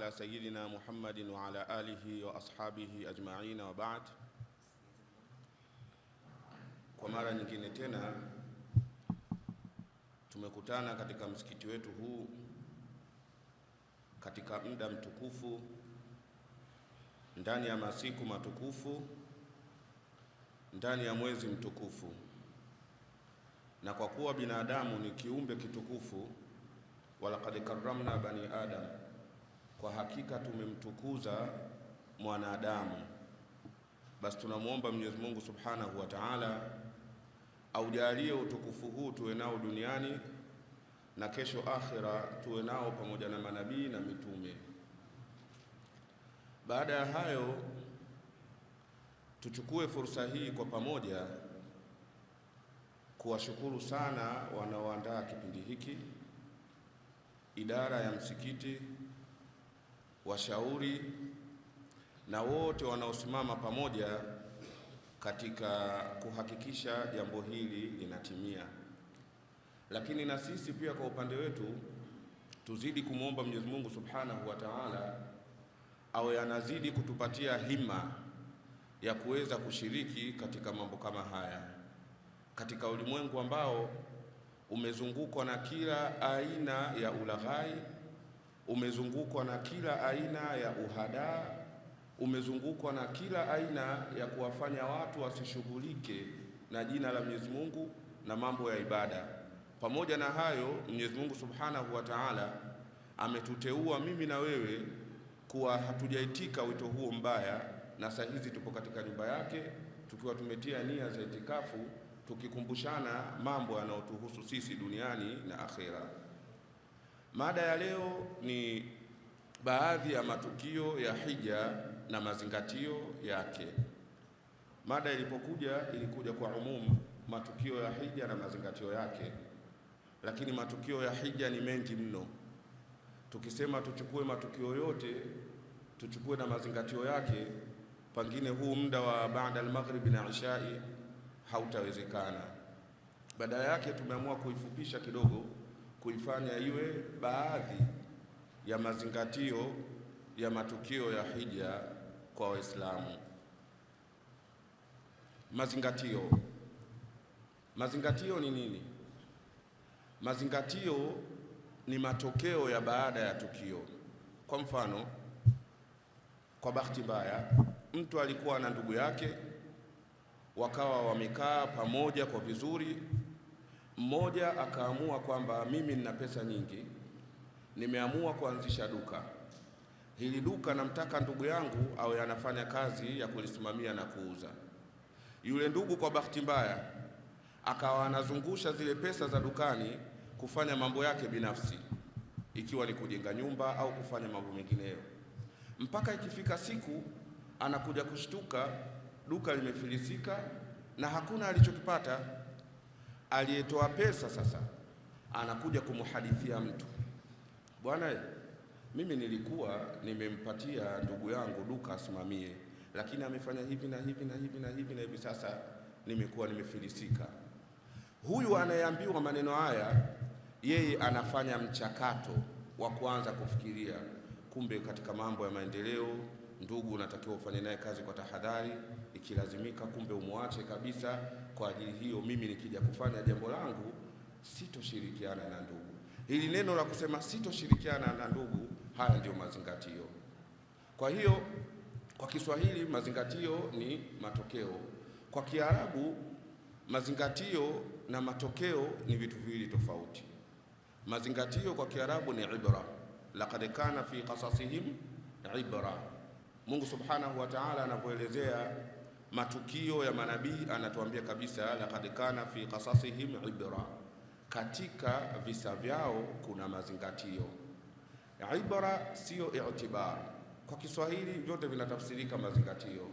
على سيدنا محمد وعلى آله وأصحابه أجمعين وبعد. Kwa mara nyingine tena tumekutana katika msikiti wetu huu katika muda mtukufu ndani ya masiku matukufu ndani ya mwezi mtukufu, na kwa kuwa binadamu ni kiumbe kitukufu, walaqad karramna bani adam, kwa hakika tumemtukuza mwanadamu, basi tunamuomba Mwenyezi Mungu Subhanahu wa Ta'ala aujalie utukufu huu tuwe nao duniani na kesho akhira tuwe nao pamoja na manabii na mitume. Baada ya hayo, tuchukue fursa hii kwa pamoja kuwashukuru sana wanaoandaa kipindi hiki, idara ya msikiti, washauri na wote wanaosimama pamoja katika kuhakikisha jambo hili linatimia. Lakini na sisi pia kwa upande wetu tuzidi kumwomba Mwenyezi Mungu Subhanahu wa Ta'ala awe anazidi kutupatia hima ya kuweza kushiriki katika mambo kama haya, katika ulimwengu ambao umezungukwa na kila aina ya ulaghai, umezungukwa na kila aina ya uhadaa, umezungukwa na kila aina ya kuwafanya watu wasishughulike na jina la Mwenyezi Mungu na mambo ya ibada. Pamoja na hayo, Mwenyezi Mungu Subhanahu wa Ta'ala ametuteua mimi na wewe kuwa hatujaitika wito huo mbaya, na saa hizi tupo katika nyumba yake tukiwa tumetia nia za itikafu, tukikumbushana mambo yanayotuhusu sisi duniani na akhera. Mada ya leo ni baadhi ya matukio ya hija na mazingatio yake. Mada ilikuja kwa umumu, matukio ya hija na mazingatio yake, lakini matukio ya hija ni mengi mno. Tukisema tuchukue matukio yote, tuchukue na mazingatio yake, pengine huu muda wa baada al-maghrib na ishai hautawezekana. Badala yake tumeamua kuifupisha kidogo, kuifanya iwe baadhi ya mazingatio ya matukio ya hija kwa Waislamu. Mazingatio ni nini? Mazingatio ni matokeo ya baada ya tukio. Kwa mfano, kwa bahati mbaya mtu alikuwa na ndugu yake, wakawa wamekaa pamoja kwa vizuri. Mmoja akaamua kwamba mimi nina pesa nyingi, nimeamua kuanzisha duka. Hili duka namtaka ndugu yangu awe anafanya kazi ya kulisimamia na kuuza. Yule ndugu kwa bahati mbaya akawa anazungusha zile pesa za dukani kufanya mambo yake binafsi, ikiwa ni kujenga nyumba au kufanya mambo mengineyo, mpaka ikifika siku anakuja kushtuka duka limefilisika na hakuna alichokipata. Aliyetoa pesa sasa anakuja kumhadithia mtu, bwana, mimi nilikuwa nimempatia ndugu yangu duka asimamie, lakini amefanya hivi na hivi na hivi na hivi na hivi, sasa nimekuwa nimefilisika. Huyu anayeambiwa maneno haya, yeye anafanya mchakato wa kuanza kufikiria, kumbe katika mambo ya maendeleo ndugu unatakiwa ufanye naye kazi kwa tahadhari, ikilazimika kumbe umwache kabisa. Kwa ajili hiyo mimi nikija kufanya jambo langu sitoshirikiana na ndugu. Hili neno la kusema sitoshirikiana na ndugu, haya ndio mazingatio. Kwa hiyo kwa Kiswahili mazingatio ni matokeo. Kwa Kiarabu mazingatio na matokeo ni vitu viwili tofauti. Mazingatio kwa Kiarabu ni ibra, laqad kana fi qasasihim ibra. Mungu Subhanahu wa Ta'ala anapoelezea matukio ya manabii anatuambia kabisa, laqad kana fi qasasihim ibra, katika visa vyao kuna mazingatio. Ibra sio i'tibar. Kwa Kiswahili vyote vinatafsirika mazingatio.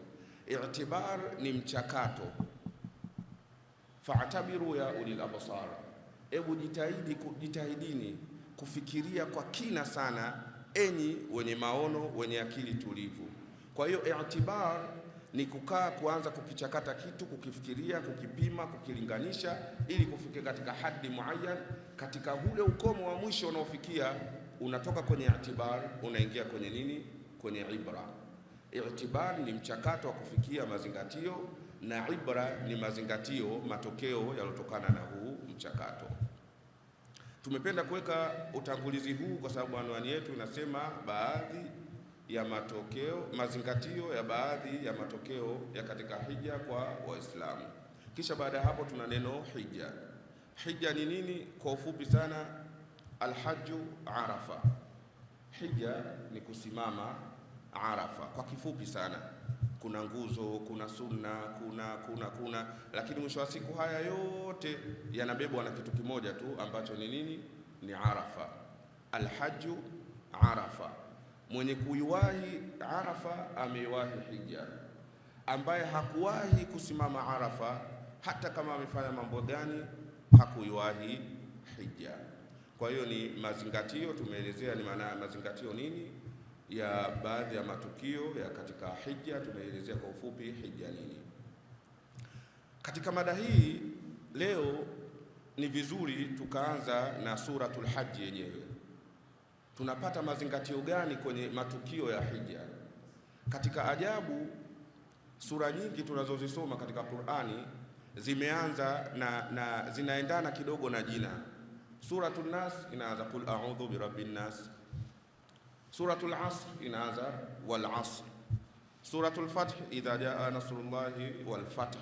I'tibar ni mchakato. Fa'tabiru ya ulil absar, ebu jitahidini kufikiria kwa kina sana, enyi wenye maono, wenye akili tulivu. Kwa hiyo i'tibar ni kukaa kuanza kukichakata kitu, kukifikiria, kukipima, kukilinganisha ili kufika katika hadi muayyan, katika ule ukomo wa mwisho unaofikia unatoka kwenye i'tibar unaingia kwenye nini? Kwenye ibra. I'tibar ni mchakato wa kufikia mazingatio na ibra ni mazingatio, matokeo yalotokana na huu mchakato. Tumependa kuweka utangulizi huu kwa sababu anwani yetu inasema baadhi ya matokeo, mazingatio ya baadhi ya matokeo ya katika hija kwa Waislamu. Kisha baada ya hapo tuna neno hija. Hija ni nini? Kwa ufupi sana, alhaju Arafa. Hija ni kusimama Arafa. Kwa kifupi sana, kuna nguzo, kuna sunna, kuna lakini mwisho wa siku haya yote yanabebwa na kitu kimoja tu ambacho ni nini? Ni Arafa. Alhaju Arafa. Mwenye kuiwahi Arafa ameiwahi hija. Ambaye hakuwahi kusimama Arafa, hata kama amefanya mambo gani, hakuiwahi hija. Kwa hiyo ni mazingatio, tumeelezea ni maana mazingatio nini ya baadhi ya matukio ya katika hija. Tumeelezea kwa ufupi hija nini. Katika mada hii leo ni vizuri tukaanza na suratul Hajj yenyewe. Tunapata mazingatio gani kwenye matukio ya hija? Katika ajabu, sura nyingi tunazozisoma katika Qur'ani zimeanza na zinaendana kidogo na jina. Suratul Nas inaanza qul a'udhu birabbin nas. Suratul Asr inaanza wal asr. Suratul Fath idha jaa nasrullahi wal fath.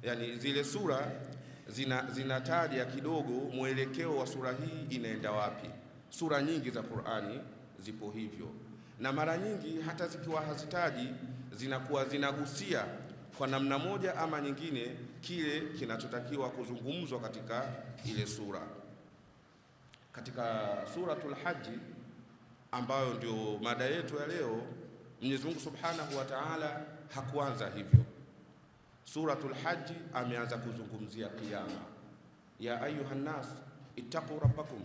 Yani zile sura zinataja kidogo mwelekeo wa sura hii inaenda wapi. Sura nyingi za Qur'ani zipo hivyo, na mara nyingi hata zikiwa hazitaji zinakuwa zinagusia kwa namna moja ama nyingine kile kinachotakiwa kuzungumzwa katika ile sura. Katika suratul Hajj ambayo ndio mada yetu ya leo, Mwenyezi Mungu Subhanahu wa Ta'ala hakuanza hivyo. Suratul Hajj ameanza kuzungumzia kiyama. Ya ayuhan nas ittaqu rabbakum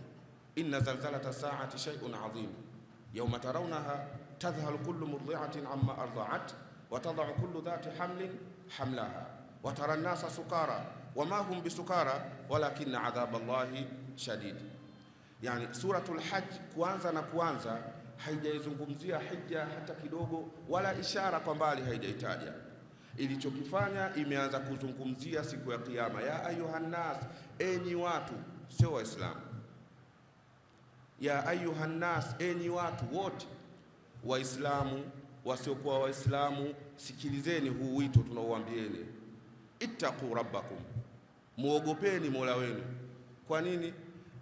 inna zalzalata saati shay'un adhim yawma tarawnaha tadhhalu kullu murdi'atin amma arda'at wa tad'u kullu dhati hamlin hamlaha wa tara an-nasa sukara wama hum bisukara walakinna adhaballahi shadid. Yani suratul Hajj kuanza haijaizungumzia hija hata kidogo, wala ishara kwa mbali haijaitaja. Ilichokifanya imeanza kuzungumzia siku ya kiyama. Ya ayuhan nas, enyi watu, sio Waislamu. Ya ayuhan nas, enyi watu wote, Waislamu, wasiokuwa Waislamu, sikilizeni huu wito tunaowaambieni. Ittaqu rabbakum, muogopeni Mola wenu. Kwa nini?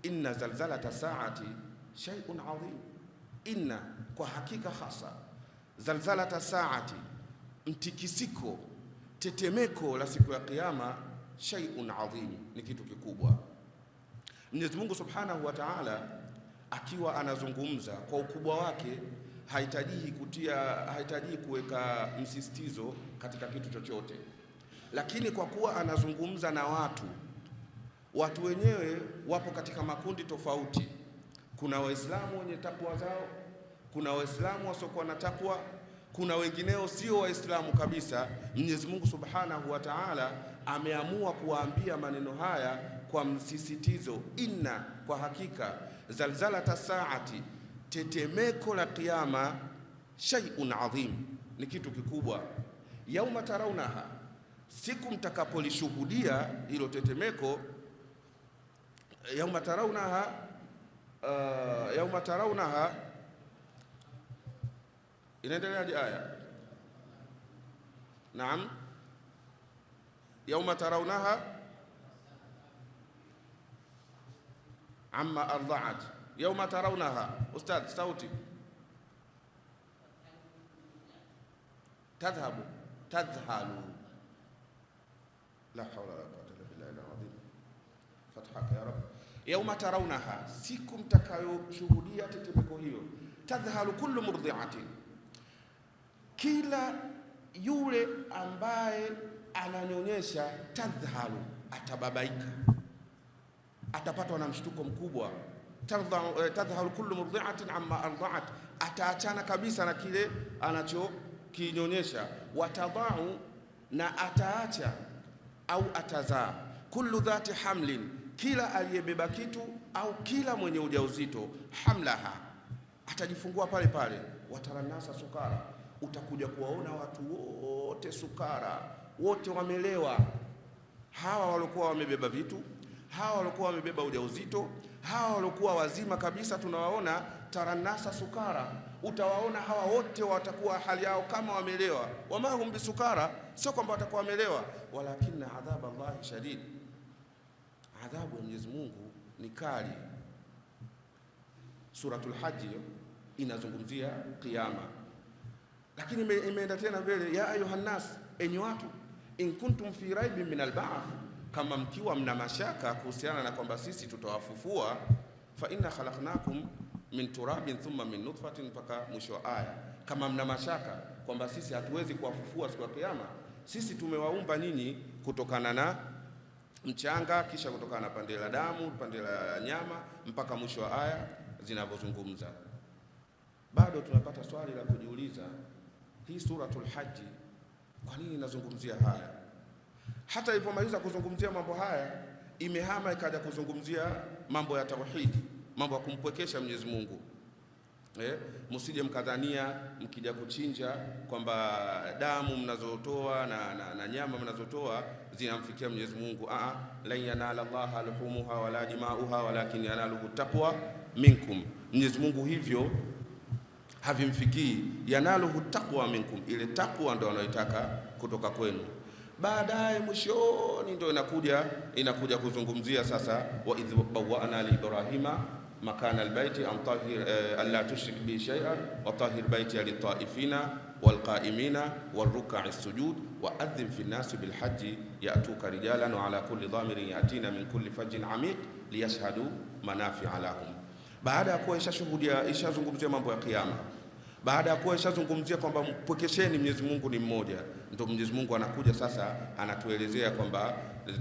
Inna zalzalata saati shay'un adhim. Inna, kwa hakika hasa, zalzalata saati, mtikisiko, tetemeko la siku ya kiyama, shay'un adhim, ni kitu kikubwa. Mwenyezi Mungu Subhanahu wa Ta'ala akiwa anazungumza kwa ukubwa wake, hahitaji kuweka msisitizo katika kitu chochote, lakini kwa kuwa anazungumza na watu wenyewe wapo katika makundi tofauti. Kuna Waislamu wenye takwa zao, kuna Waislamu wasiokuwa na takwa, kuna wengineo sio Waislamu kabisa. Mwenyezi Mungu Subhanahu wa Ta'ala ameamua kuwaambia maneno haya kwa msisitizo. Inna, kwa hakika, zalzalata saati, tetemeko la kiyama, shay'un adhim, ni kitu kikubwa. Yauma tarawnaha, siku mtakapolishuhudia hilo tetemeko. Yauma tarawnaha inaendeleaje aya? Naam, yauma tarawnaha amma arda'at. Yauma tarawnaha, ustadh sauti. Tadhhalu la hawla wala quwwata illa billahi al-azim. Fathaka ya Rabb. Yauma tarawnaha, siku mtakayoshuhudia tetemeko hiyo. Tadhhalu kullu murdi'atin, kila yule ambaye ananyonyesha, tadhhalu, atababaika, atapatwa na mshtuko mkubwa. Tadhhalu kullu murdi'atin amma arda'at, ataachana kabisa na kile anachokinyonyesha. Watadha'u, na ataacha au atazaa. Kullu dhati hamlin, kila aliyebeba kitu au kila mwenye ujauzito. Hamlaha, atajifungua pale pale. Wataranasa sukara, utakuja kuwaona watu wote sukara, wote wamelewa. Hawa walikuwa wamebeba vitu, hawa walikuwa wamebeba ujauzito, hawa walikuwa wazima kabisa, tunawaona taranasa sukara. Utawaona hawa wote watakuwa hali yao kama wamelewa. Wama hum bisukara, sio kwamba watakuwa wamelewa, walakinna adhab Allah shadid, adhabu ya Mwenyezi Mungu ni kali. Suratul Hajj inazungumzia kiyama, lakini imeenda tena mbele, ya ayuhan nas, enyi watu, in kuntum fi raibin min alba'th, kama mkiwa mna mashaka kuhusiana na kwamba sisi tutawafufua, fa inna khalaqnakum min turabin thumma min nutfatin, mpaka mwisho wa aya. Kama mna mashaka kwamba sisi hatuwezi kuwafufua siku ya kiyama, sisi tumewaumba nyinyi kutokana na mchanga, kisha kutokana na pande la damu, pande la nyama, mpaka mwisho wa aya zinavyozungumza. Bado tunapata swali la kujiuliza, hii suratul Hajj kwa nini inazungumzia haya? Hata ilipomaliza kuzungumzia mambo haya, imehama ikaja kuzungumzia mambo ya tauhidi, mambo ya kumpwekesha Mwenyezi Mungu. Msije mkadhania mkija kuchinja kwamba damu mnazotoa na nyama mnazotoa zinamfikia Mwenyezi Mungu. Lan yanala Allaha luhumuha wala dimauha walakin yanaluhu taqwa minkum. Mwenyezi Mungu hivyo havimfikii, yanaluhu taqwa minkum, ile taqwa ndio anaitaka kutoka kwenu. Baadaye mwishoni ndio inakuja kuzungumzia sasa, wa idh bawwa'na li Ibrahima makana albayti an tahir alla tushrik bi shay'an wa tahir bayti lit-ta'ifina wal-qa'imina wal-ruk'i sujud wa adhin fi an-nas bil hajji ya'tuka rijalan wa ala kulli dhamirin yatina min kulli fajjin amiq liyashhadu manafi'a lahum. Baada ya kuwa ishazungumzia mambo ya kiyama, baada ya kuwa ishazungumzia kwamba mpwekesheni Mwenyezi Mungu ni mmoja, ndio Mwenyezi Mungu anakuja sasa anatuelezea kwamba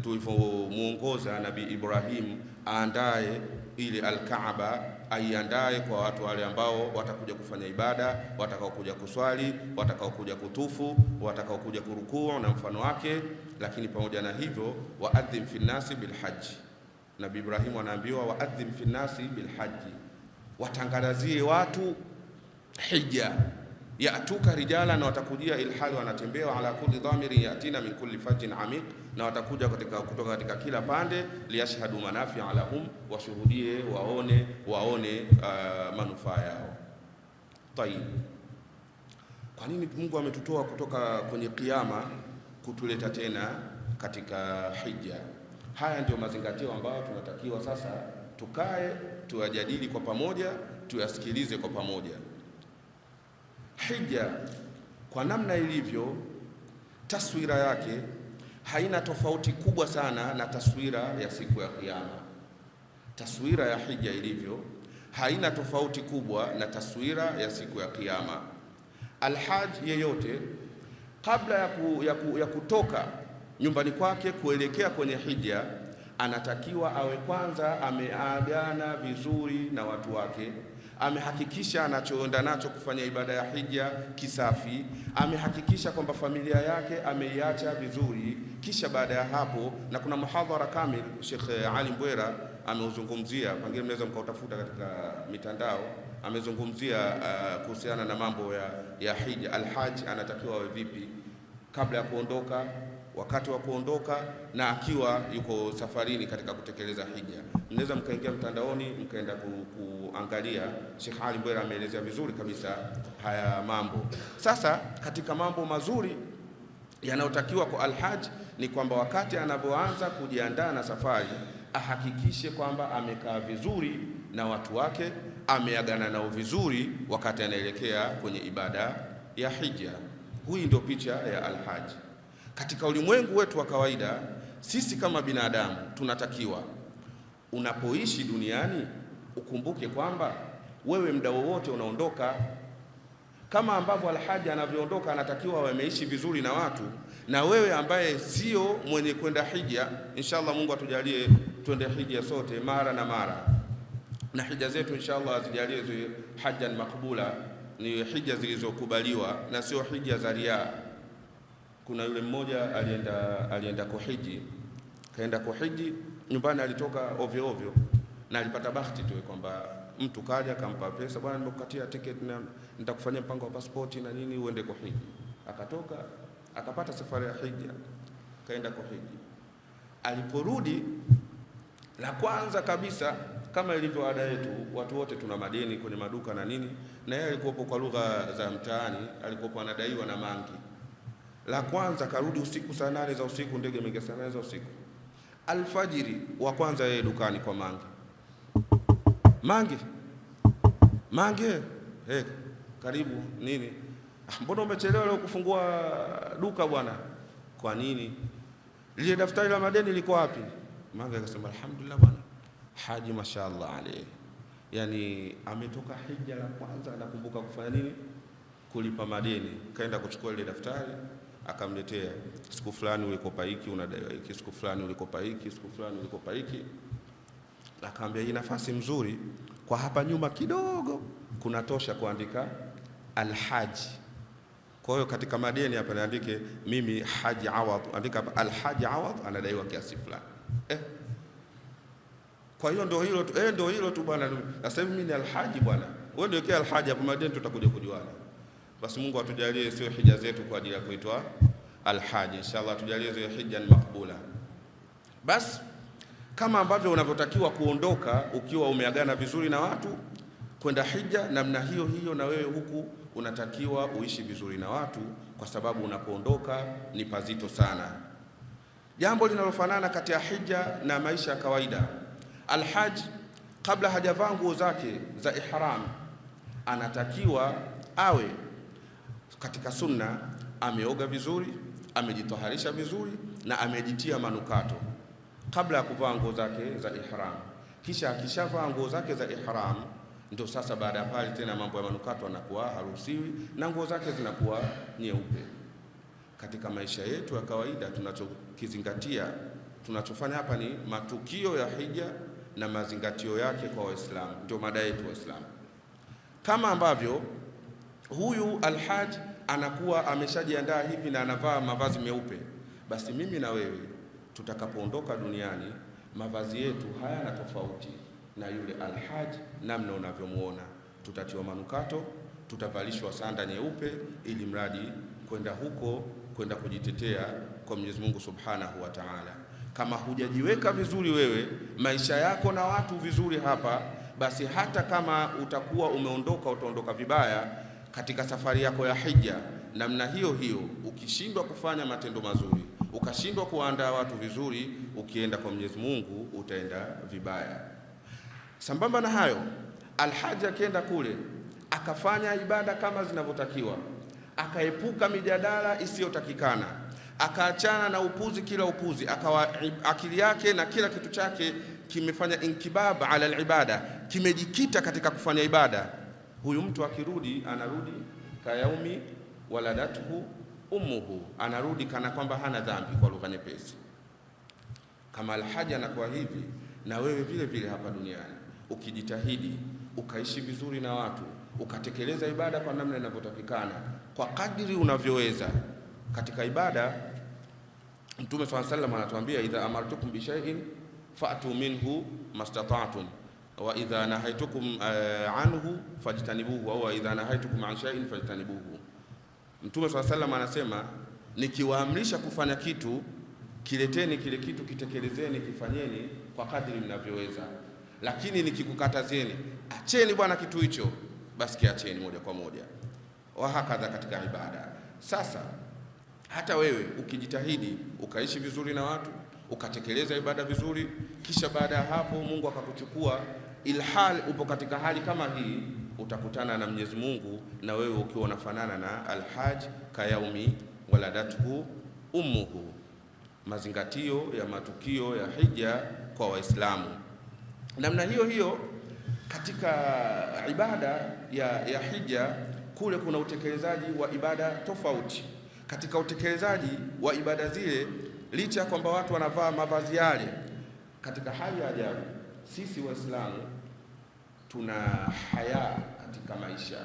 tulivyomuongoza Nabii Ibrahim aandae ile Al-Kaaba, aiandae kwa watu wale ambao watakuja kufanya ibada, watakao kuja kuswali, watakao kuja kutufu, watakao kuja kurukuu na mfano wake. Lakini pamoja na hivyo, waadhim fi nnasi bilhaji, Nabii Ibrahim anaambiwa waadhim fi nnasi bilhaji, watangazie watu hija, yatuka rijala, na watakujia ilhali wanatembea, ala kulli dhamirin yatina min kulli fajjin amiq, na watakuja kutoka katika kila pande, liyashhadu manafi'a lahum, washuhudie waone manufaa yao. Tayib, kwa nini Mungu ametutoa kutoka kwenye kiyama kutuleta tena katika hija? Haya ndio mazingatio ambayo tunatakiwa sasa tukae tuyajadili kwa pamoja, tuyasikilize kwa pamoja. Hija kwa namna ilivyo, taswira yake haina tofauti kubwa sana na taswira ya siku ya kiyama. Taswira ya hija ilivyo haina tofauti kubwa na taswira ya siku ya kiyama. Alhaji yeyote kabla ya kutoka nyumbani kwake kuelekea kwenye hija, anatakiwa awe kwanza ameagana vizuri na watu wake, amehakikisha anachoenda nacho kufanya ibada ya hija kisafi, amehakikisha kwamba familia yake ameiacha vizuri. Kisha baada ya hapo, na kuna muhadhara kamil Sheikh Ali Mbwera ameuzungumzia, pengine mnaweza mkautafuta katika mitandao, amezungumzia kuhusiana na mambo ya hija. Alhaji anatakiwa awe vipi kabla ya kuondoka, wakati wa kuondoka, na akiwa yuko safarini katika kutekeleza hija. Mnaweza mkaingia mtandaoni mkaenda kuangalia, Sheikh Ali Mbwera ameelezea vizuri kabisa haya mambo. Sasa katika mambo mazuri yanayotakiwa kwa alhaji ni kwamba wakati anapoanza kujiandaa na safari, ahakikishe kwamba amekaa vizuri na watu wake, ameagana nao vizuri wakati anaelekea kwenye ibada ya hija. Hii ndio picha ya alhaji. Katika ulimwengu wetu wa kawaida, sisi kama binadamu tunatakiwa, unapoishi duniani ukumbuke kwamba wewe muda wowote unaondoka. Kama ambavyo alhaji anavyoondoka anatakiwa wameishi vizuri na watu, na wewe ambaye sio mwenye kwenda hija, inshallah Mungu atujalie twende hija sote mara na mara, na hija zetu inshallah azijalie ziwe hajjan makbula, ni hija zilizokubaliwa na sio hija za riaa. Kuna yule mmoja alienda kuhiji, kaenda kuhiji nyumbani, alitoka ovyo ovyo, na alipata bahati tu kwamba mtu kaja akampa pesa, bwana, nimekukatia tiketi na nitakufanyia mpango wa pasipoti na nini uende kwa hiji. Akatoka akapata safari ya hija, kaenda kwa hiji. Aliporudi, la kwanza kabisa, kama ilivyo ada yetu, watu wote tuna madeni kwenye maduka na nini, na yeye alikuwa kwa lugha za mtaani, alikuwa anadaiwa na mangi. La kwanza karudi usiku saa 8 za usiku, ndege imeingia saa 8 za usiku. Alfajiri wa kwanza yeye dukani kwa mangi, karibu nini? Mbona umechelewa leo kufungua duka bwana? Kwa nini? Lile daftari la madeni liko wapi? Mangi akasema alhamdulillah bwana, Haji mashaallah alayhi, yani ametoka hija la kwanza anakumbuka kufanya nini? Kulipa madeni. Kaenda kuchukua ile daftari akamletea, siku fulani ulikopa hiki unadaiwa hiki, siku fulani ulikopa hiki, siku fulani ulikopa hiki. Akaambia hii nafasi mzuri, kwa hapa nyuma kidogo kunatosha kuandika Alhaji. Kwa hiyo katika madeni hapa niandike mimi Haji Awad, andika hapa Alhaji Awad anadaiwa kiasi fulani. Kwa hiyo ndio hilo tu, ndio hilo tu bwana. Sasa hivi mimi ni Alhaji bwana, wewe ndio kia Alhaji hapa, madeni tutakuja kujuana. Basi Mungu atujalie sio hija zetu kwa ajili ya kuitwa Alhaji, inshallah atujalie zile hija ni makbula. Basi kama ambavyo unavyotakiwa kuondoka ukiwa umeagana vizuri na watu kwenda hija, namna hiyo hiyo na wewe huku unatakiwa uishi vizuri na watu, kwa sababu unapoondoka ni pazito sana. Jambo linalofanana kati ya hija na maisha ya kawaida, Alhaji kabla hajavaa nguo zake za ihram anatakiwa awe katika sunna ameoga vizuri, amejitaharisha vizuri na amejitia manukato kabla ya kuvaa nguo zake za ihram. Kisha akishavaa nguo zake za ihram, ndio sasa baada ya pale tena mambo ya manukato anakuwa haruhusiwi na nguo zake zinakuwa nyeupe. Katika maisha yetu ya kawaida tunachokizingatia, tunachofanya hapa ni matukio ya hija na mazingatio yake kwa Waislamu, ndio mada yetu Waislamu. Kama ambavyo huyu Alhaji anakuwa ameshajiandaa hivi na anavaa mavazi meupe, basi mimi na wewe tutakapoondoka duniani mavazi yetu hayana tofauti na yule Alhaji namna unavyomuona. Tutatiwa manukato, tutavalishwa sanda nyeupe, ili mradi kwenda huko, kwenda kujitetea kwa Mwenyezi Mungu Subhanahu wa Ta'ala. Kama hujajiweka vizuri wewe maisha yako na watu vizuri hapa, basi hata kama utakuwa utaondoka vibaya katika safari yako ya hija. Namna hiyo hiyo ukishindwa kufanya matendo mazuri, ukashindwa kuandaa watu vizuri, ukienda kwa Mwenyezi Mungu utaenda vibaya. Sambamba na hayo, Alhaji akienda kule akafanya ibada kama zinavyotakiwa, akaepuka mijadala isiyotakikana, akaachana na upuzi kila upuzi, akawa akili yake na kila kitu chake kimefanya inkibab ala alibada, kimejikita katika kufanya ibada. Huyu mtu akirudi, anarudi kayaumi waladatuhu ummuhu, anarudi kana kwamba hana dhambi, kwa lugha nyepesi. Kama Alhaji anakuwa hivi, na wewe vile vile hapa duniani ukijitahidi ukaishi vizuri na watu, ukatekeleza ibada kwa namna inavyotakikana, kwa kadiri unavyoweza katika ibada. Mtume swalla sallam anatuambia, idha amartukum bi shay'in fa'tu minhu mastata'tum wa idha nahaitukum anhu fajtanibuhu, au idha nahaitukum an shay'in fajtanibuhu. Mtume swalla sallam anasema, nikiwaamrisha kufanya kitu, kileteni kile kitu, kitekelezeni, kifanyeni kwa kadri mnavyoweza. Lakini nikikukatazeni, acheni bwana kitu hicho, basi kiacheni moja kwa moja. Wa hakadha katika ibada. Sasa hata wewe ukijitahidi ukaishi vizuri na watu, ukatekeleza ibada vizuri, kisha baada ya hapo Mungu akakuchukua, ilhal upo katika hali kama hii, utakutana na Mwenyezi Mungu na wewe ukiwa unafanana na Alhaji kayaumi waladatuhu ummuhu. Mazingatio ya matukio ya hija kwa Waislamu. Namna hiyo hiyo katika ibada ya hija kule kuna utekelezaji wa ibada tofauti. Katika utekelezaji wa ibada zile, licha ya kwamba watu wanavaa mavazi yale, katika hali ya ajabu sisi Waislamu tuna haya katika maisha.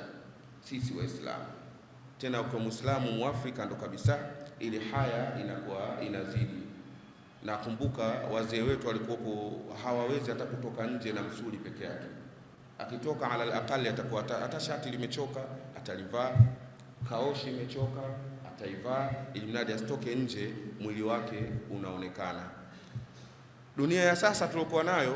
Sisi Waislamu, tena kwa Muislamu Muafrika ndo kabisa, ili haya inakuwa inazidi. Nakumbuka wazee wetu walikuwa hawawezi hata kutoka nje na msuli peke yake, Akitoka ala alaqali atakuwa hata shati limechoka atalivaa, kaoshi imechoka ataivaa, ili mradi asitoke nje mwili wake unaonekana. Dunia ya sasa tuliokuwa nayo,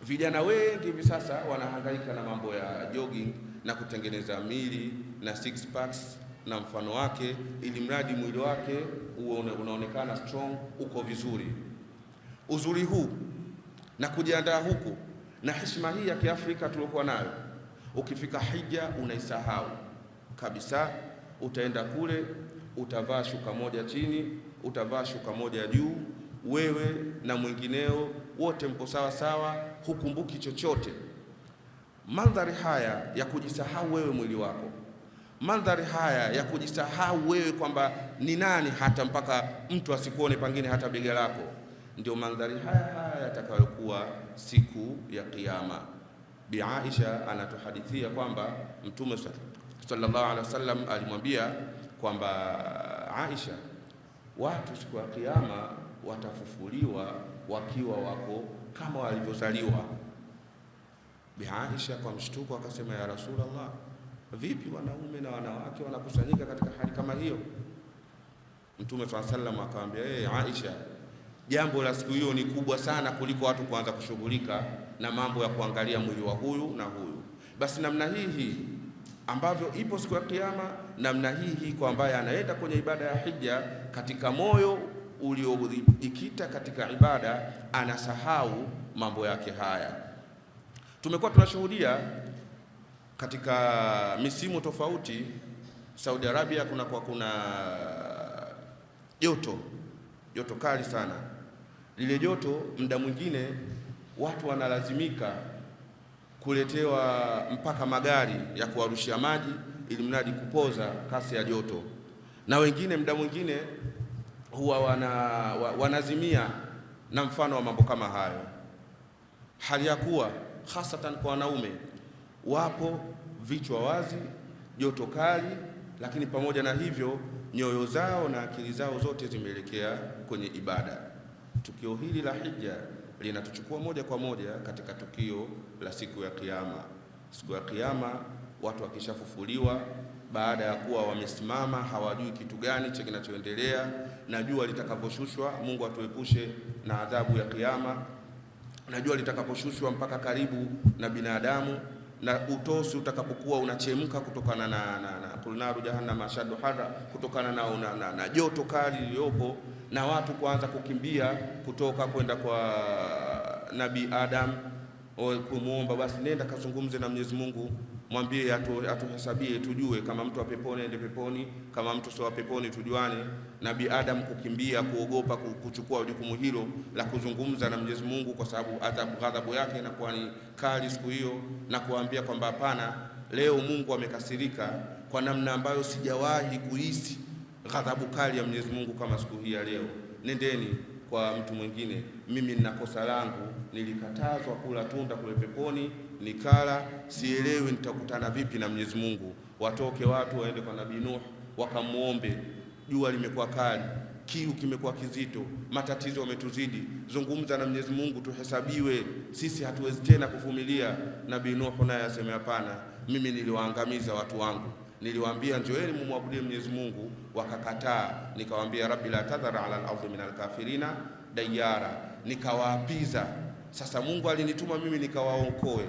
vijana wengi hivi sasa wanahangaika na mambo ya jogging na kutengeneza mili na six packs na mfano wake, ili mradi mwili wake unaonekana strong, uko vizuri. Uzuri huu na kujiandaa huku na heshima hii ya Kiafrika tuliokuwa nayo, ukifika hija unaisahau kabisa. Utaenda kule utavaa shuka moja chini, utavaa shuka moja juu, wewe na mwingineo wote mpo sawa sawa, hukumbuki chochote. Mandhari haya ya kujisahau wewe mwili wako, mandhari haya ya kujisahau wewe kwamba ni nani, hata mpaka mtu asikuone pangine hata bega lako, ndio mandhari haya yatakayokuwa siku ya Kiyama. Bi Aisha anatuhadithia kwamba Mtume sallallahu alaihi wasallam alimwambia kwamba Aisha, watu siku ya Kiyama watafufuliwa wakiwa wako kama walivyozaliwa. Bi Aisha kwa mshtuko akasema, ya Rasulullah, vipi wanaume na wanawake wanakusanyika katika hali kama hiyo? Mtume sallallahu alaihi wasallam akamwambia, Aisha, jambo la siku hiyo ni kubwa sana kuliko watu kuanza kushughulika na mambo ya kuangalia mwili wa huyu na huyu. Basi namna hii ambavyo ipo siku ya Kiyama, namna hii kwa ambaye anaenda kwenye ibada ya hija katika moyo ulioikita katika ibada, anasahau mambo yake haya. Tumekuwa tunashuhudia katika misimu tofauti, Saudi Arabia kuna joto kali sana. Lile joto muda mwingine watu wanalazimika kuletewa mpaka magari ya kuwarushia maji ili mradi kupoza kasi ya joto, na wengine muda mwingine huwa wanazimia na mfano wa mambo kama hayo, hali ya kuwa hasatan kwa wanaume wapo vichwa wazi, joto kali, lakini pamoja na hivyo nyoyo zao na akili zao zote zimeelekea kwenye ibada. Tukio hili la hija linatuchukua moja kwa moja katika tukio la siku ya Kiyama. Siku ya Kiyama watu wakishafufuliwa baada ya kuwa wamesimama hawajui kitu gani cha kinachoendelea, na jua litakaposhushwa, Mungu atuepushe na adhabu ya Kiyama, na jua litakaposhushwa mpaka karibu na binadamu, na utosi utakapokuwa unachemka kutokana na kulnaru jahannam ashaddu harra, kutokana na joto kali liliyopo, na watu kuanza kukimbia kutoka kwenda kwa Nabii Adam kumuomba, basi nenda kazungumze na Mwenyezi Mungu, mwambie atuhesabie tujue kama mtu wa peponi ende peponi, kama mtu sio wa peponi tujuane. Nabii Adam kukimbia kuogopa kuchukua jukumu hilo la kuzungumza na Mwenyezi Mungu, kwa sababu ghadhabu yake inakuwa ni kali siku hiyo, na kuambia kwamba hapana, leo Mungu amekasirika kwa namna ambayo sijawahi kuhisi ghadhabu kali ya Mwenyezi Mungu kama siku hii ya leo. Nendeni kwa mtu mwingine, mimi nina kosa langu, nilikatazwa kula tunda kule peponi, nikala, sielewi nitakutana vipi na Mwenyezi Mungu. Watoke watu waende kwa Nabii Nuh wakamuombe, jua limekuwa kali, kiu kimekuwa kizito, matatizo yametuzidi, zungumza na Mwenyezi Mungu tuhesabiwe, sisi hatuwezi tena kuvumilia. Nabii Nuh naye asema, hapana, mimi niliwaangamiza watu wangu, niliwaambia njoeni mumwabudie Mwenyezi Mungu, wakakataa. Nikawaambia, rabbi la tadhara ala al-ardhi min al-kafirina dayara, nikawaapiza. Sasa Mungu alinituma mimi nikawaokoe,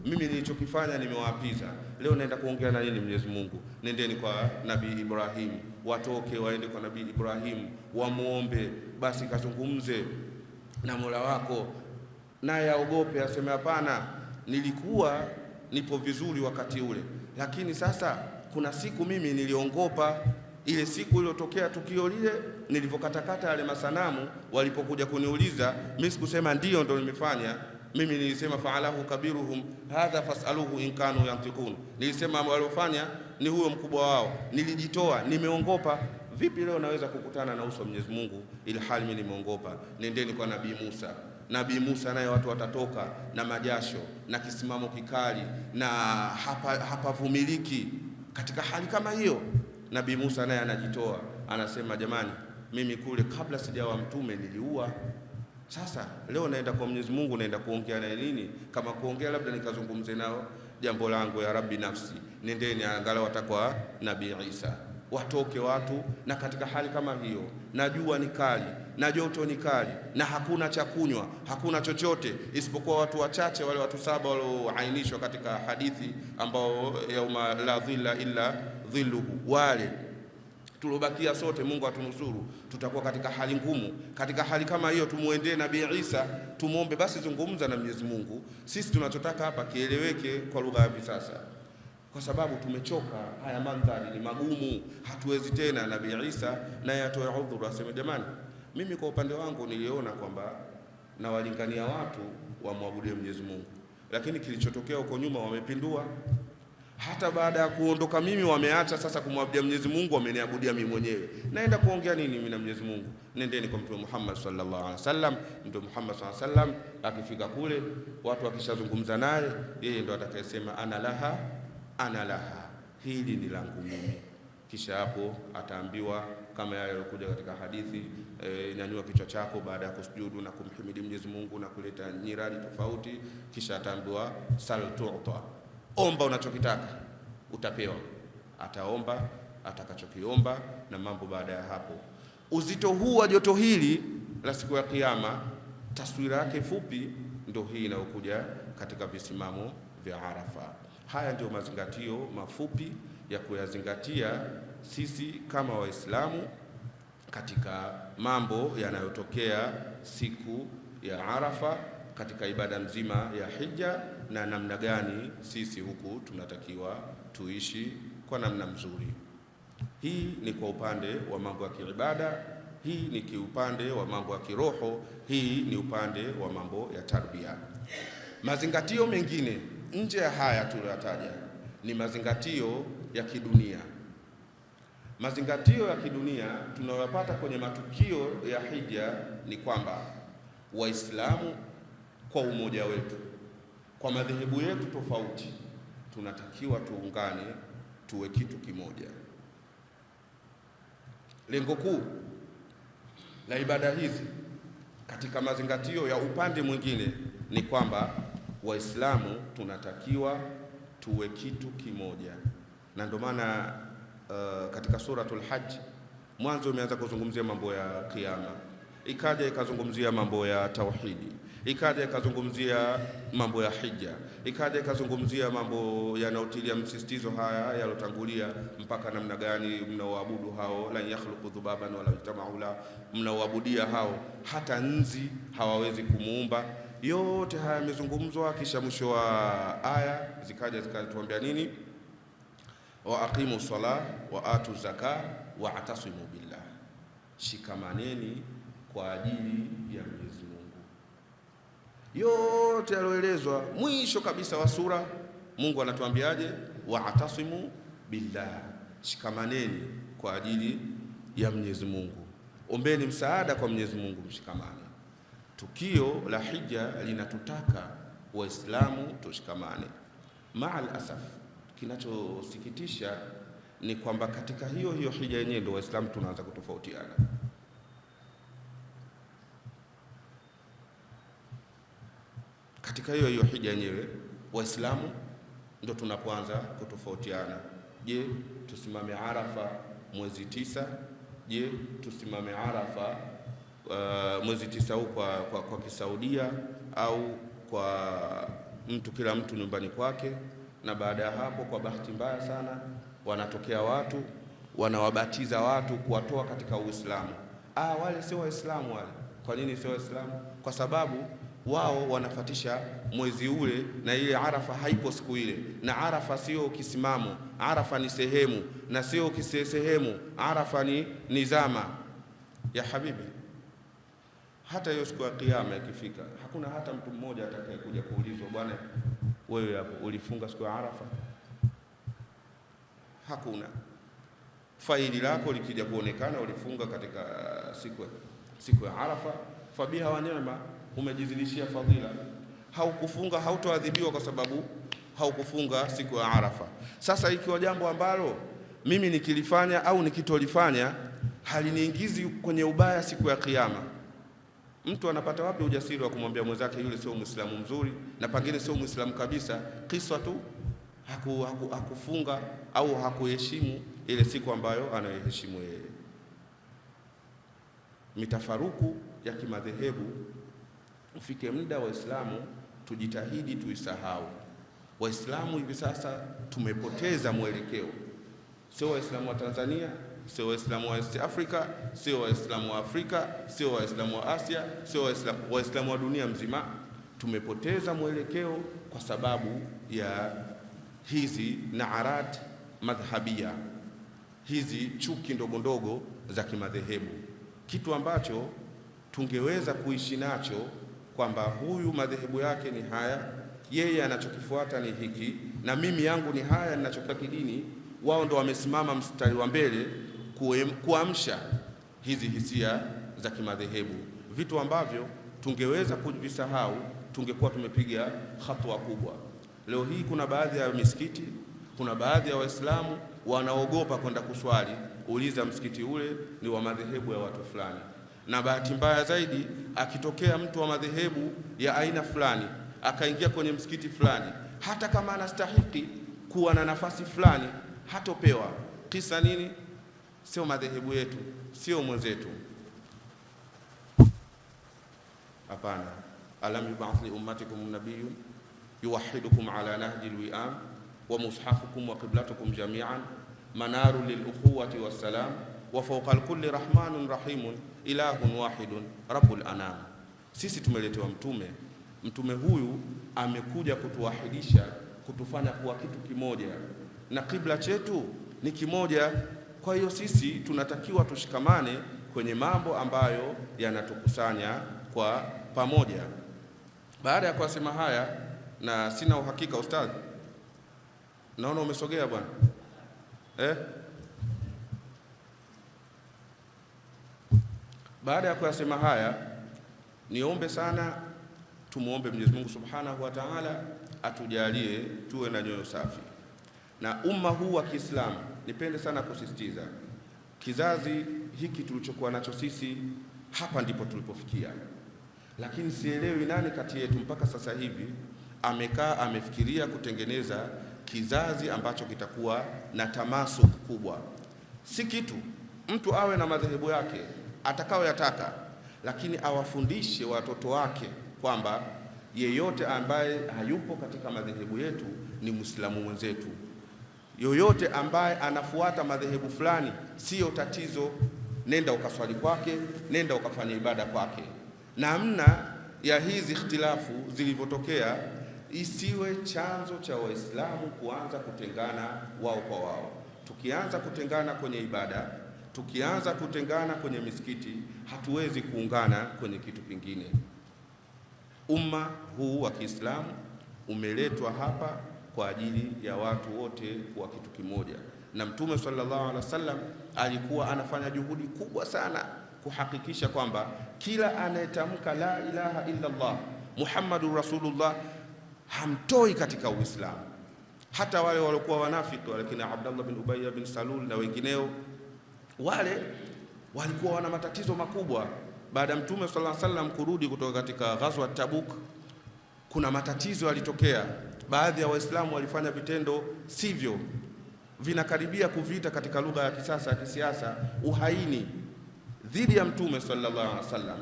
mimi nilichokifanya nimewaapiza. Leo naenda kuongea na nini Mwenyezi Mungu? Nendeni kwa Nabii Ibrahim, watoke waende kwa Nabii Ibrahim wamuombe, basi kazungumze na Mola wako, naye aogope, aseme hapana, nilikuwa nipo vizuri wakati ule, lakini sasa kuna siku mimi niliongopa. Ile siku iliyotokea tukio lile, nilivyokatakata yale masanamu, walipokuja kuniuliza, mimi sikusema ndio ndo nimefanya. Mimi nilisema fa'alahu kabiruhum hadha fas'aluhu in kanu yantiqun, nilisema waliofanya ni huyo mkubwa wao, nilijitoa, nimeongopa. Vipi leo naweza kukutana na uso wa Mwenyezi Mungu ili hali mimi nimeongopa? Nendeni kwa Nabii Musa. Nabii Musa naye watu watatoka na majasho na kisimamo kikali na hapavumiliki. Katika hali kama hiyo, Nabii Musa naye anajitoa, anasema jamani, mimi kule kabla sijawa mtume niliua, Sasa leo naenda kwa Mwenyezi Mungu, naenda kuongea naye nini? Kama kuongea labda nikazungumze nao jambo langu, ya Rabbi nafsi, nendeni angalau watakwa Nabii Isa, watoke watu. Na katika hali kama hiyo, na jua ni kali na joto ni kali na hakuna cha kunywa, hakuna chochote isipokuwa watu wachache, wale watu 7 walioainishwa katika hadithi ambao yauma la dhilla illa dhilluhu, wale tulobakia sote, Mungu atunusuru, tutakuwa katika hali ngumu. Katika hali kama hiyo, tumuendee Nabii Isa, tumuombe basi, zungumza na Mwenyezi Mungu. Sisi tunachotaka hapa kieleweke kwa lugha ya sasa, kwa sababu tumechoka. Haya mandhari ni magumu, hatuwezi tena. Nabii Isa naye atoe udhuru, aseme jamani, mimi kwa upande wangu niliona kwamba nawalingania watu wamwabudie Mwenyezi Mungu, lakini kilichotokea huko nyuma wamepindua. Hata baada ya kuondoka mimi wameacha sasa kumwabudia Mwenyezi Mungu, wameniabudia mimi mwenyewe. Naenda kuongea nini mimi na Mwenyezi Mungu? Nendeni kwa Mtume Muhammad sallallahu alaihi wasallam. Mtume Muhammad sallallahu alaihi wasallam akifika kule, watu wakishazungumza naye, yeye ndo atakayesema ana laha, ana laha, hili ni langu mimi. Kisha hapo ataambiwa kama yale yaliokuja katika hadithi, nyanyua kichwa chako baada ya kusujudu na kumhimidi Mwenyezi Mungu na kuleta nyiradi tofauti. Kisha ataambiwa sal tu'ta, omba unachokitaka utapewa. Ataomba atakachokiomba na mambo baada ya hapo. Uzito huu wa joto hili la siku ya Kiyama, taswira yake fupi ndio hii inayokuja katika visimamo vya Arafa. Haya ndio mazingatio mafupi ya kuyazingatia sisi kama Waislamu katika mambo yanayotokea siku ya Arafa, katika ibada nzima ya hija, na namna gani sisi huku tunatakiwa tuishi kwa namna mzuri. Hii ni kwa upande wa mambo ya kiibada, hii ni kiupande wa mambo ya kiroho, hii ni upande wa mambo ya tarbia. Mazingatio mengine nje ya haya tuliyotaja ni mazingatio ya kidunia. Mazingatio ya kidunia tunayopata kwenye matukio ya hija ni kwamba Waislamu kwa umoja wetu, kwa madhehebu yetu tofauti, tunatakiwa tuungane, tuwe kitu kimoja. Lengo kuu la ibada hizi katika mazingatio ya upande mwingine ni kwamba Waislamu tunatakiwa tuwe kitu kimoja, na ndio maana katika suratul Hajj mwanzo umeanza kuzungumzia mambo ya kiyama, ikaja ikazungumzia mambo ya tauhidi, ikaja ikazungumzia mambo ya hija, ikaja ikazungumzia mambo yanayotilia msisitizo haya yalotangulia, mpaka namna gani mnaoabudu hao, la yakhluqu dhubaban wala yajma'u la, mnaoabudia hao hata nzi hawawezi kumuumba. Yote haya yamezungumzwa, kisha mwisho wa aya zikaja zikatuambia nini? Wa aqimu salah wa atu zaka wa atasimu billah, shikamaneni kwa ajili ya Mwenyezi Mungu. Yote yaloelezwa mwisho kabisa wa sura, Mungu anatuambiaje? Wa atasimu billah, shikamaneni kwa ajili ya Mwenyezi Mungu, ombeni msaada kwa Mwenyezi Mungu, mshikamane. Tukio la hija linatutaka Waislamu tushikamane. Maal asaf, kinachosikitisha ni kwamba katika hiyo hija yenyewe ndio Waislamu tunaanza kutofautiana. Katika hiyo hija yenyewe Waislamu ndio tunapoanza kutofautiana. Je, tusimame Arafa mwezi 9? Je, tusimame Arafa mwezi 9 huu kwa Kisaudia, au kwa mtu kila mtu nyumbani kwake? Na baada ya hapo, kwa bahati mbaya sana, wanatokea watu wanawabatiza watu kuwatoa katika Uislamu. Wale sio Waislamu wale. Kwa nini sio Waislamu? Kwa sababu wao wanafatisha mwezi ule, na ile Arafa haipo siku ile, na Arafa sio kisimamo, Arafa ni sehemu, na sio kisehemu, Arafa ni nizama. Ya habibi, hata hiyo siku ya Kiyama ikifika, hakuna hata mtu mmoja atakayekuja kuulizwa, bwana wewe hapo ulifunga siku ya Arafa? Hakuna. Faili lako likija kuonekana ulifunga katika siku ya Arafa, fabiha wa neema, umejizidishia fadhila. Haukufunga hautoadhibiwa kwa sababu haukufunga siku ya Arafa. Sasa ikiwa jambo ambalo mimi nikilifanya au nikitolifanya haliniingizi kwenye ubaya siku ya Kiyama, Mtu anapata wapi ujasiri wa kumwambia mwenzake yule sio Muislamu mzuri, na pengine sio Muislamu kabisa, kisa tu hakufunga au hakuheshimu ile siku ambayo anayoheshimu yeye. Mitafaruku ya kimadhehebu, ufike muda Waislamu tujitahidi tuisahau. Waislamu hivi sasa tumepoteza mwelekeo, sio Waislamu wa Tanzania, sio Waislamu wa East Africa, sio Waislamu wa Afrika, sio Waislamu wa Asia, sio Waislamu wa dunia mzima. Tumepoteza mwelekeo kwa sababu ya hizi naarat madhhabia, hizi chuki ndogo ndogo za kimadhehebu, kitu ambacho tungeweza kuishi nacho kwamba huyu madhehebu yake ni haya, yeye anachokifuata ni hiki, na mimi yangu ni haya ninachokia kidini. Wao ndo wamesimama mstari wa mbele kuamsha hizi hisia za kimadhehebu, vitu ambavyo tungeweza kuvisahau, tungekuwa tumepiga hatua kubwa. Leo hii kuna baadhi ya misikiti, kuna baadhi ya Waislamu wanaogopa kwenda kuswali. Uliza msikiti ule ni wa madhehebu ya watu fulani, na bahati mbaya zaidi akitokea mtu wa madhehebu ya aina fulani akaingia kwenye msikiti fulani, hata kama anastahiki kuwa na nafasi fulani hatopewa. Kisa nini? Sio madhehebu yetu, sio mwenzetu. Hapana. Alam yub'ath li ummatikum nabiyyun yuwahhidukum ala nahji alwi'am wa mushafukum wa qiblatukum jami'an manaru lil ukhuwati wassalam wa fawqa kulli rahmanun rahimun ilahun wahidun rabbul anam. Sisi tumeletewa mtume. Mtume huyu amekuja kutuwahidisha, kutufanya kuwa kitu kimoja, na kibla chetu ni kimoja. Kwa hiyo sisi tunatakiwa tushikamane kwenye mambo ambayo yanatukusanya kwa pamoja. Baada ya kusema haya, na sina uhakika ustadhi, naona umesogea bwana Baada ya kusema haya, niombe sana, tumuombe Mwenyezi Mungu Subhanahu wa Ta'ala atujalie tuwe na nyoyo safi. Na umma huu wa Kiislamu, nipende sana kusisitiza, kizazi hiki tulichokuwa nacho sisi, hapa ndipo tulipofikia. Lakini sielewi nani kati yetu mpaka sasa hivi amekaa amefikiria kutengeneza kizazi ambacho kitakuwa na tamasuk kubwa. Si kitu mtu awe na madhehebu yake atakayoyataka, lakini awafundishe watoto wake kwamba yeyote ambaye hayupo katika madhehebu yetu ni Muislamu mwenzetu. Yoyote ambaye anafuata madhehebu fulani sio tatizo, nenda ukaswali kwake, nenda ukafanya ibada kwake. Namna ya hizi ikhtilafu zilivyotokea isiwe chanzo cha Waislamu kuanza kutengana wao kwa wao. Tukianza kutengana kwenye ibada, tukianza kutengana kwenye misikiti, hatuwezi kuungana kwenye kitu kingine. Umma huu wa Kiislamu umeletwa hapa kwa ajili ya watu wote kuwa kitu kimoja, na Mtume sallallahu alaihi wasallam alikuwa anafanya juhudi kubwa sana kuhakikisha kwamba kila anayetamka la ilaha illa Allah Muhammadur Rasulullah hamtoi katika Uislamu. Hata wale waliokuwa wanafiki, walakina Abdullah bin Ubay bin Salul na wengineo, wale walikuwa wana matatizo makubwa. Baada ya Mtume sallallahu alaihi wasallam kurudi kutoka katika ghazwa Tabuk, kuna matatizo yalitokea. Baadhi ya Waislamu walifanya vitendo sivyo, vinakaribia kuvita katika lugha ya kisasa ya kisiasa, uhaini dhidi ya Mtume sallallahu alaihi wasallam.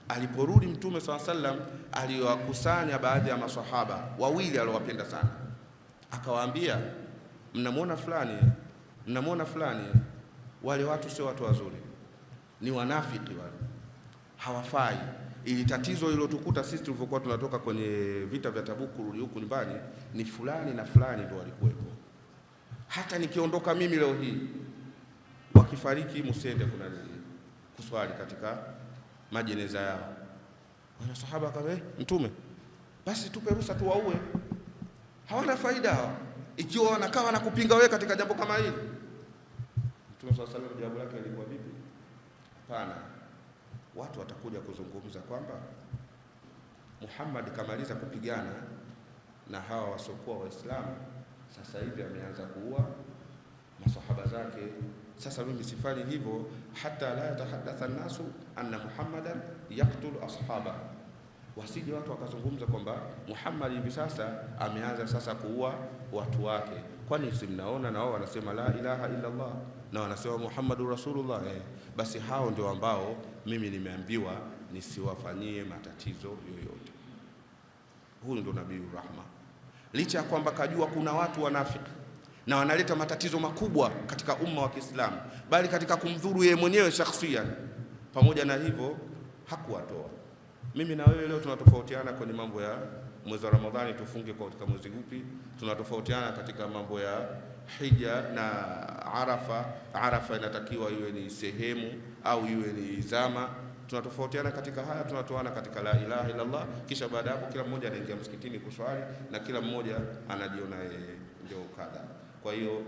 Aliporudi Mtume sallallahu alaihi wasallam, aliwakusanya baadhi ya maswahaba wawili aliowapenda sana, akawaambia, mnamwona fulani, wale watu sio watu wazuri, ni wanafiki wale, hawafai. Ili tatizo lilotukuta sisi tulivyokuwa tunatoka kwenye vita vya Tabuk kurudi huku nyumbani, ni fulani na fulani ndio walikuwepo. Hata nikiondoka mimi leo hii, wakifariki msiende kuswali katika majeneza yao. Wana sahaba kama Mtume, basi tupe ruhusa tuwaue, hawana faida hawa, ikiwa wanakaa na kupinga wewe katika jambo kama hili. Mtume sallallahu alaihi wasallam jawabu lake lilikuwa vipi? Hapana, watu watakuja kuzungumza kwamba Muhammad kamaliza kupigana na hawa wasiokuwa Waislamu, sasa hivi ameanza kuua masahaba zake. Sasa mimi sifanyi hivyo, hatta la yatahaddatha an-nasu anna Muhammadan yaqtulu ashaba, wasije watu wakazungumza kwamba Muhammad hivi sasa ameanza sasa kuua watu wake. Kwani si mnaona na wao wanasema la ilaha illa Allah na wanasema Muhammadur Rasulullah? Basi hao ndio ambao mimi nimeambiwa nisiwafanyie matatizo yoyote. Huyu ndio Nabii Rahma, licha ya kwamba kajua kuna watu wanafiki na wanaleta matatizo makubwa katika umma wa Kiislamu, bali katika kumdhuru yeye mwenyewe shakhsiyan. Pamoja na hivyo hakuwatoa. Mimi na wewe leo tunatofautiana kwenye mambo ya mwezi wa Ramadhani, tufunge kwa katika mwezi upi. Tunatofautiana katika mambo ya hija na Arafa. Arafa inatakiwa iwe ni sehemu au iwe ni zama. Tunatofautiana katika haya, tunatoana katika la ilaha illa Allah. Kisha baada hapo kila mmoja anaingia msikitini kuswali na kila mmoja anajiona yeye ndio kadha. Kwa hiyo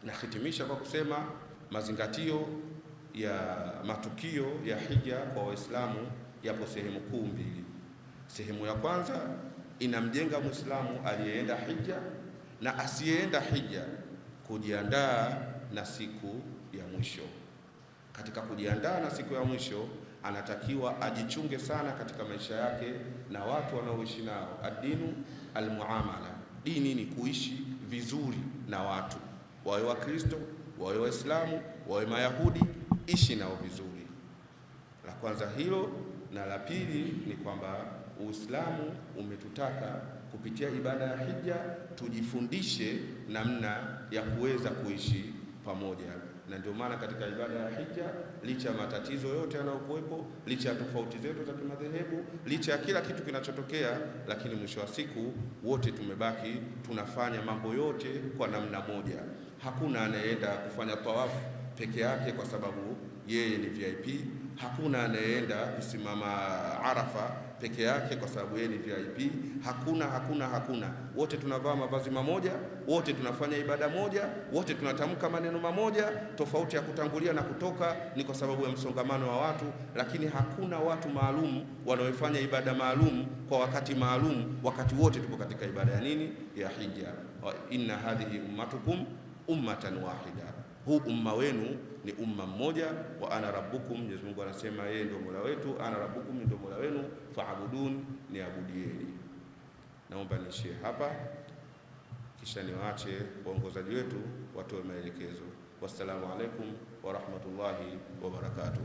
nahitimisha kwa kusema mazingatio ya matukio ya hija kwa Waislamu yapo sehemu kuu mbili. Sehemu ya kwanza inamjenga Muislamu aliyeenda hija na asiyeenda hija kujiandaa na siku ya mwisho. Katika kujiandaa na siku ya mwisho anatakiwa ajichunge sana katika maisha yake na watu wanaoishi nao. Ad-dinu al-muamala, dini ni kuishi vizuri na watu, wawe Wakristo, wawe Waislamu, wawe Mayahudi, ishi nao vizuri. La kwanza hilo, na la pili ni kwamba Uislamu umetutaka kupitia ibada ya hija tujifundishe namna ya kuweza kuishi pamoja. Na ndio maana katika ibada ya hija, licha ya matatizo yote yanayokuwepo, licha ya tofauti zetu za kimadhehebu, licha ya kila kitu kinachotokea, lakini mwisho wa siku wote tumebaki tunafanya mambo yote kwa namna moja. Hakuna anayeenda kufanya tawafu peke yake kwa sababu yeye ni VIP. Hakuna anayeenda kusimama Arafa peke yake kwa sababu yeye ni VIP. Hakuna. Wote tunavaa mavazi mamoja, wote tunafanya ibada moja, wote tunatamka maneno mamoja. Tofauti ya kutangulia na kutoka ni kwa sababu ya msongamano wa watu, lakini hakuna watu maalum wanaofanya ibada maalum kwa wakati maalum. Wakati wote tupo katika ibada ya nini? Ya hija. Inna hadhihi ummatukum ummatan wahida, huu umma wenu ni umma mmoja. Wa ana rabbukum, Mwenyezi Mungu anasema yeye ndio Mola wetu. Ana rabbukum, ndio Mola wenu. Faabudun, niabudieni. Naomba niishie hapa, kisha niwaache waongozaji wetu watoe maelekezo. Wassalamu alaikum wa rahmatullahi wa barakatuh.